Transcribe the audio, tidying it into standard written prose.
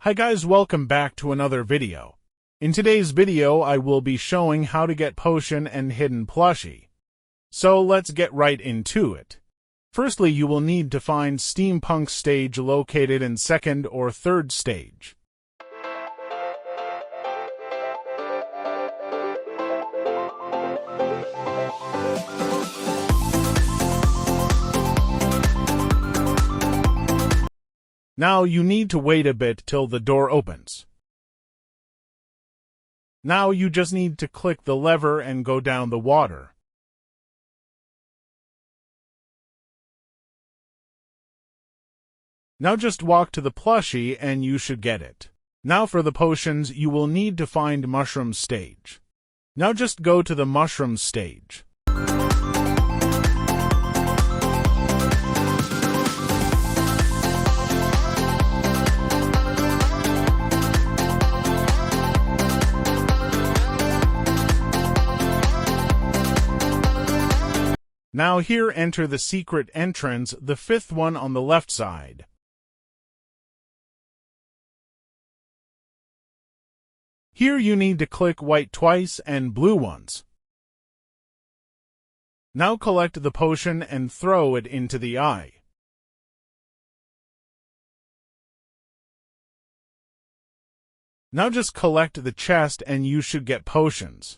Hi guys, welcome back to another video. In today's video, I will be showing how to get potion and hidden plushie. So let's get right into it. Firstly, you will need to find Steampunk stage located in 2nd or 3rd stage. Now you need to wait a bit till the door opens. Now you just need to click the lever and go down the water. Now just walk to the plushie and you should get it. Now for the potions, you will need to find mushroom stage. Now just go to the mushroom stage. Now here enter the secret entrance, the 5th one on the left side. Here you need to click white twice and blue once. Now collect the potion and throw it into the eye. Now just collect the chest and you should get potions.